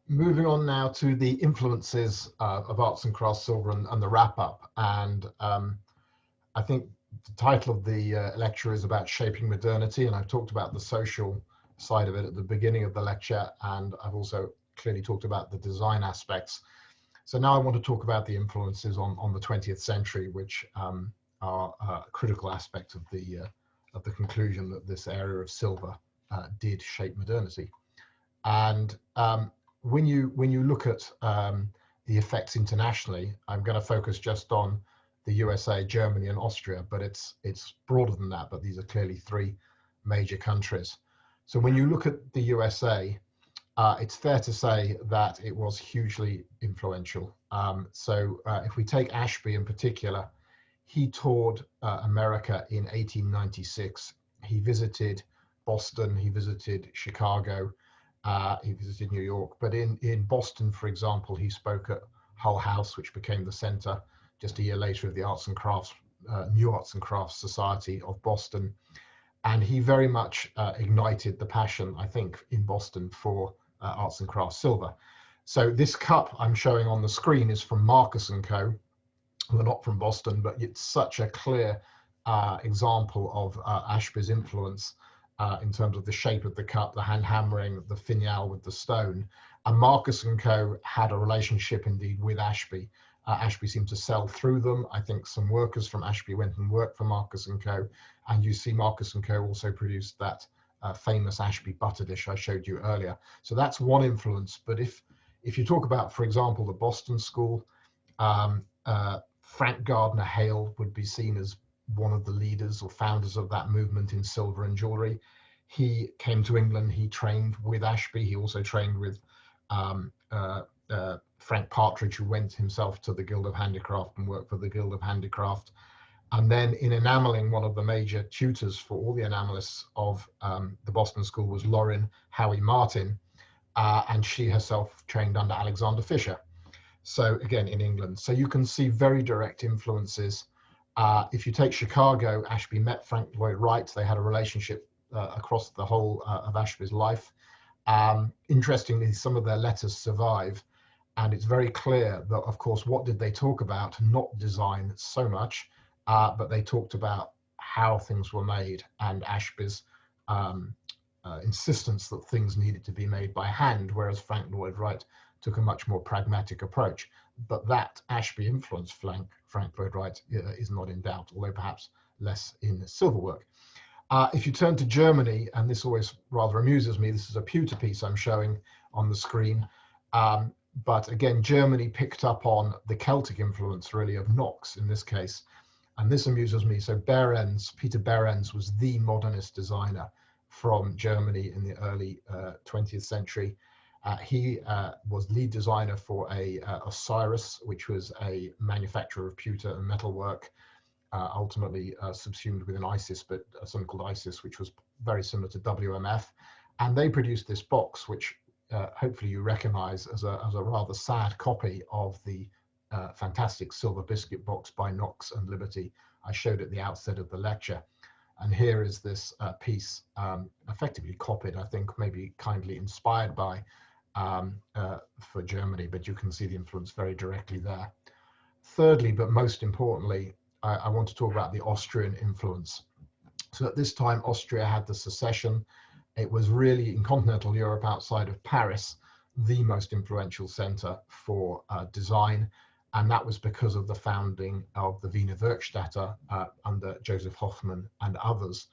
Moving on now to the influences of arts and crafts silver and the wrap up. And I think the title of the lecture is about shaping modernity. And I've talked about the social side of it at the beginning of the lecture. And I've also clearly talked about the design aspects. So now I want to talk about the influences on the 20th century, which are a critical aspect of the conclusion that this area of silver did shape modernity. And when you look at the effects internationally, I'm going to focus just on the USA, Germany, and Austria, but it's broader than that. But these are clearly three major countries. So when you look at the USA, it's fair to say that it was hugely influential. If we take Ashby in particular, he toured America in 1896. He visited Boston, he visited Chicago, he visited New York. But in Boston, for example, he spoke at Hull House, which became the center just a year later of the Arts and Crafts, New Arts and Crafts Society of Boston. And he very much ignited the passion, I think, in Boston for arts and crafts silver. So this cup I'm showing on the screen is from Marcus & Co. Well, not from Boston, but it's such a clear example of Ashby's influence in terms of the shape of the cup, the hand hammering, the finial with the stone. And Marcus & Co. had a relationship indeed with Ashby. Ashby seemed to sell through them. I think some workers from Ashby went and worked for Marcus & Co. And you see Marcus & Co. also produced that famous Ashby butter dish I showed you earlier. So that's one influence. But if you talk about, for example, the Boston School, Frank Gardner Hale would be seen as one of the leaders or founders of that movement in silver and jewelry. He came to England, he trained with Ashby, he also trained with Frank Partridge, who went himself to the Guild of Handicraft and worked for the Guild of Handicraft. And then in enameling, one of the major tutors for all the enamelists of the Boston School was Lauren Howie Martin, and she herself trained under Alexander Fisher. So again, in England. So you can see very direct influences. If you take Chicago, Ashby met Frank Lloyd Wright. They had a relationship across the whole of Ashby's life. Interestingly, some of their letters survive. And it's very clear that, of course, what did they talk about? Not design so much, but they talked about how things were made and Ashby's insistence that things needed to be made by hand, whereas Frank Lloyd Wright took a much more pragmatic approach. But that Ashby influence Frank Lloyd Wright is not in doubt, although perhaps less in silverwork. If you turn to Germany, and this always rather amuses me, this is a pewter piece I'm showing on the screen. But again, Germany picked up on the Celtic influence really of Knox in this case. And this amuses me. So Peter Behrens was the modernist designer from Germany in the early 20th century. He was lead designer for Osiris, which was a manufacturer of pewter and metalwork, ultimately subsumed within ISIS, but something called ISIS, which was very similar to WMF. And they produced this box, which hopefully you recognize as a rather sad copy of the fantastic silver biscuit box by Knox and Liberty I showed at the outset of the lecture. And here is this piece effectively copied, I think, maybe kindly inspired by for Germany, but you can see the influence very directly there. Thirdly, but most importantly, I want to talk about the Austrian influence. So at this time, Austria had the secession. It was really in continental Europe outside of Paris, the most influential center for design. And that was because of the founding of the Wiener Werkstätte under Joseph Hoffmann and others.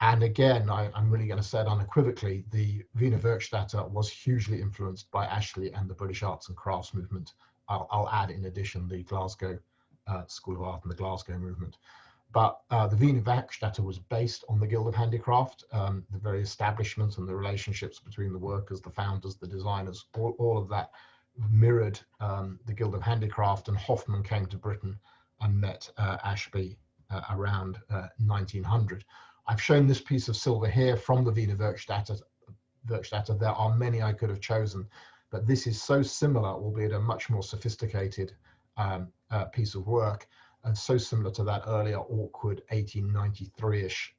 And again, I'm really going to say it unequivocally, the Wiener Werkstätte was hugely influenced by Ashley and the British arts and crafts movement. I'll add in addition the Glasgow School of Art and the Glasgow movement. But the Wiener Werkstätte was based on the Guild of Handicraft, the very establishments and the relationships between the workers, the founders, the designers, all of that mirrored the Guild of Handicraft, and Hoffmann came to Britain and met Ashby around 1900. I've shown this piece of silver here from the Wiener Werkstätte. There are many I could have chosen, but this is so similar, albeit a much more sophisticated piece of work, and so similar to that earlier awkward 1893-ish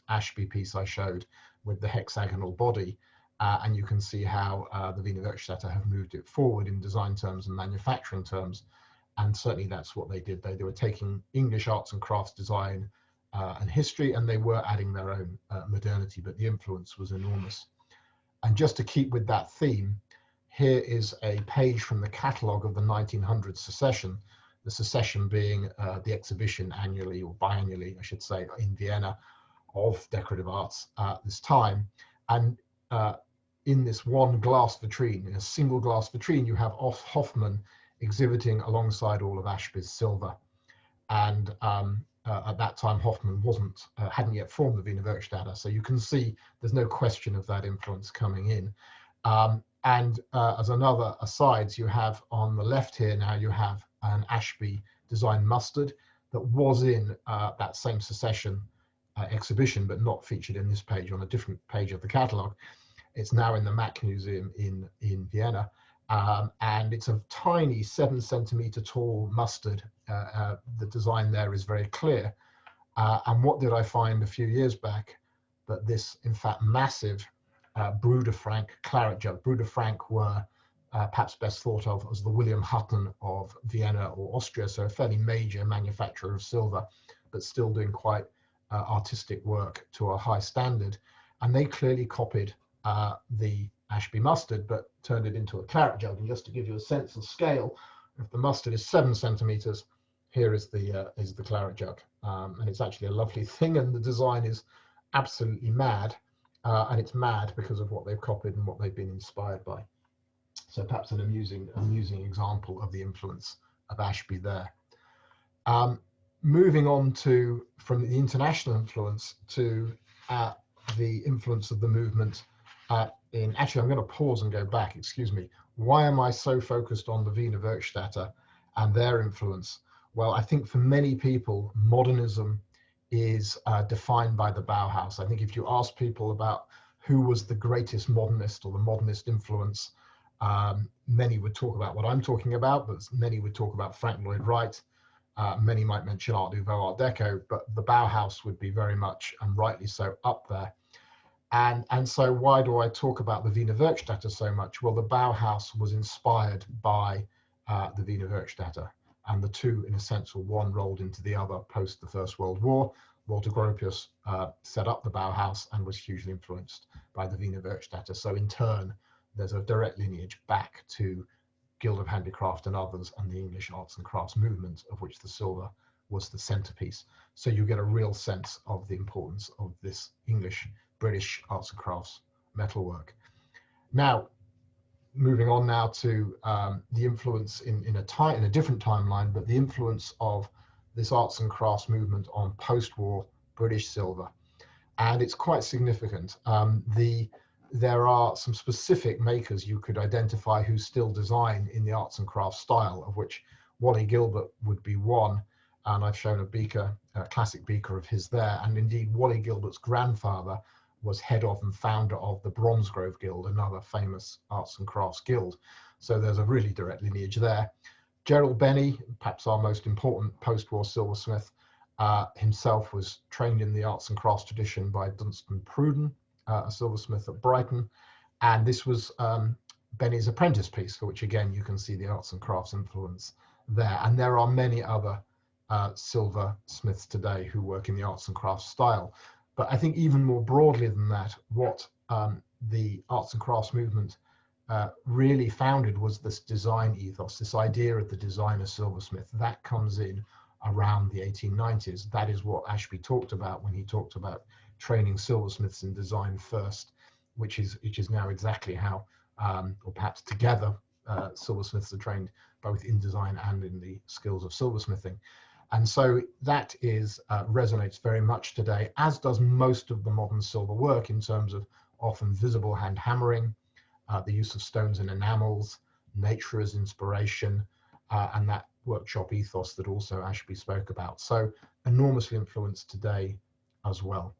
Ashby piece I showed with the hexagonal body. and you can see how the Wiener Werkstätte have moved it forward in design terms and manufacturing terms. And certainly that's what they did. They were taking English arts and crafts design and history, and they were adding their own modernity, but the influence was enormous. And just to keep with that theme, here is a page from the catalogue of the 1900 Secession, the Secession being the exhibition annually, or biannually, I should say, in Vienna of decorative arts at this time. And in this one glass vitrine, in a single glass vitrine, you have Hoffmann exhibiting alongside all of Ashby's silver. And at that time, Hoffmann hadn't yet formed the Wiener Werkstätte, so you can see there's no question of that influence coming in. And as another aside, you have on the left here now, you have an Ashby design mustard that was in that same Secession exhibition, but not featured in this page, on a different page of the catalogue. It's now in the Mack Museum in Vienna. And it's a tiny 7 centimeter tall mustard. The design there is very clear. And what did I find a few years back? That this, in fact, massive Brut de Frank claret jug. Brut de Frank were perhaps best thought of as the William Hutton of Vienna or Austria, so a fairly major manufacturer of silver, but still doing quite artistic work to a high standard. And they clearly copied the Ashby mustard, but turned it into a claret jug. And just to give you a sense of scale, if the mustard is 7 centimeters, here is the claret jug, and it's actually a lovely thing. And the design is absolutely mad, and it's mad because of what they've copied and what they've been inspired by. So perhaps an amusing example of the influence of Ashby there. Moving on from the international influence to the influence of the movement. Actually, I'm going to pause and go back, excuse me. Why am I so focused on the Wiener Werkstätte and their influence? Well, I think for many people, modernism is defined by the Bauhaus. I think if you ask people about who was the greatest modernist or the modernist influence, many would talk about what I'm talking about, but many would talk about Frank Lloyd Wright. Many might mention Art Nouveau, Art Deco, but the Bauhaus would be very much, and rightly so, up there. And so why do I talk about the Wiener Werkstätte so much? Well, the Bauhaus was inspired by the Wiener Werkstätte, and the two, in a sense, were one rolled into the other post the First World War. Walter Gropius set up the Bauhaus and was hugely influenced by the Wiener Werkstätte. So in turn, there's a direct lineage back to Guild of Handicraft and others, and the English arts and crafts movement, of which the silver was the centerpiece. So you get a real sense of the importance of this British arts and crafts metalwork. Now, moving on now to the influence in a different timeline, but the influence of this arts and crafts movement on post-war British silver. And it's quite significant. There are some specific makers you could identify who still design in the arts and crafts style, of which Wally Gilbert would be one. And I've shown a classic beaker of his there. And indeed, Wally Gilbert's grandfather was head of and founder of the Bromsgrove Guild, another famous arts and crafts guild. So there's a really direct lineage there. Gerald Benny, perhaps our most important post-war silversmith, himself was trained in the arts and crafts tradition by Dunstan Pruden, a silversmith at Brighton. And this was Benny's apprentice piece, for which again, you can see the arts and crafts influence there. And there are many other silversmiths today who work in the arts and crafts style. But I think even more broadly than that, what the arts and crafts movement really founded was this design ethos, this idea of the designer silversmith. That comes in around the 1890s. That is what Ashby talked about when he talked about training silversmiths in design first, which is now exactly how, or perhaps together, silversmiths are trained both in design and in the skills of silversmithing. And so that resonates very much today, as does most of the modern silver work in terms of often visible hand hammering, the use of stones and enamels, nature as inspiration, and that workshop ethos that also Ashby spoke about. So enormously influenced today as well.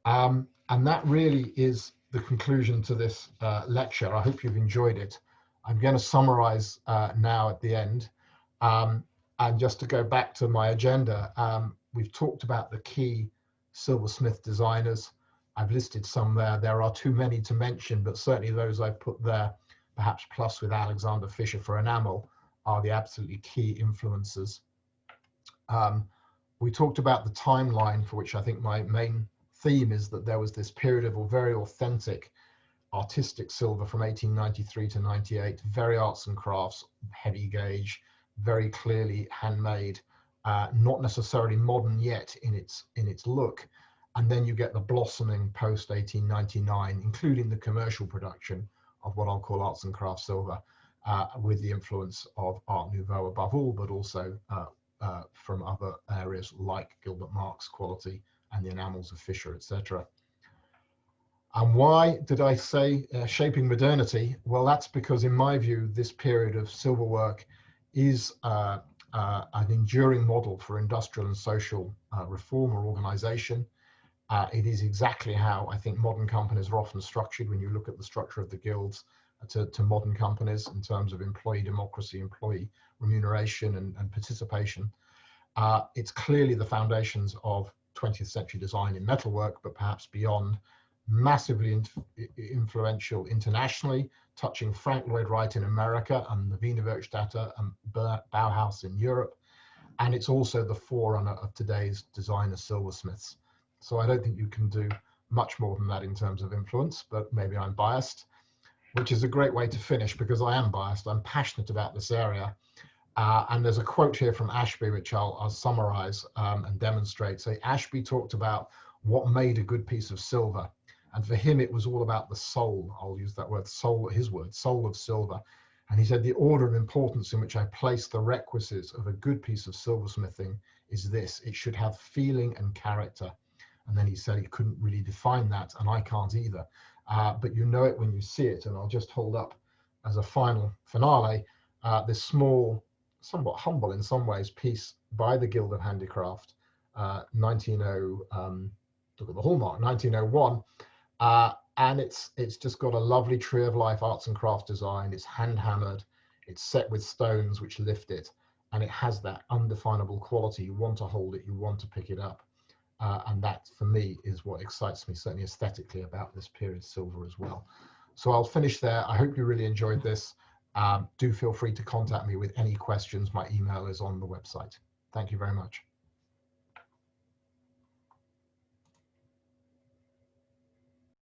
And that really is the conclusion to this lecture. I hope you've enjoyed it. I'm going to summarize now at the end. And just to go back to my agenda, we've talked about the key silversmith designers. I've listed some there. There are too many to mention, but certainly those I've put there, perhaps plus with Alexander Fischer for enamel, are the absolutely key influences. We talked about the timeline, for which I think my main theme is that there was this period of a very authentic artistic silver from 1893 to 98, very arts and crafts, heavy gauge, very clearly handmade, not necessarily modern yet in its look. And then you get the blossoming post 1899, including the commercial production of what I'll call arts and crafts silver, with the influence of Art Nouveau above all, but also from other areas like Gilbert Mark's quality and the enamels of Fischer, etc. And why did I say shaping modernity? Well, that's because in my view, this period of silver work is an enduring model for industrial and social reform or organization. It is exactly how I think modern companies are often structured when you look at the structure of the guilds to modern companies in terms of employee democracy, employee remuneration and participation. It's clearly the foundations of 20th century design in metalwork, but perhaps beyond, massively influential internationally, touching Frank Lloyd Wright in America and the Wiener Werkstätte and Bauhaus in Europe. And it's also the forerunner of today's designer silversmiths. So I don't think you can do much more than that in terms of influence, but maybe I'm biased, which is a great way to finish because I am biased. I'm passionate about this area. And there's a quote here from Ashby, which I'll summarize and demonstrate. So Ashby talked about what made a good piece of silver. And for him, it was all about the soul. I'll use that word, soul, his word, soul of silver. And he said, the order of importance in which I place the requisites of a good piece of silversmithing is this: it should have feeling and character. And then he said he couldn't really define that, and I can't either. But you know it when you see it. And I'll just hold up as a final finale, this small, somewhat humble in some ways, piece by the Guild of Handicraft, look at the hallmark, 1901. And it's just got a lovely tree of life arts and craft design. It's hand hammered, it's set with stones which lift it, and it has that undefinable quality. You want to hold it, you want to pick it up. And that for me is what excites me, certainly aesthetically, about this period silver as well. So I'll finish there. I hope you really enjoyed this. Do feel free to contact me with any questions. My email is on the website. Thank you very much.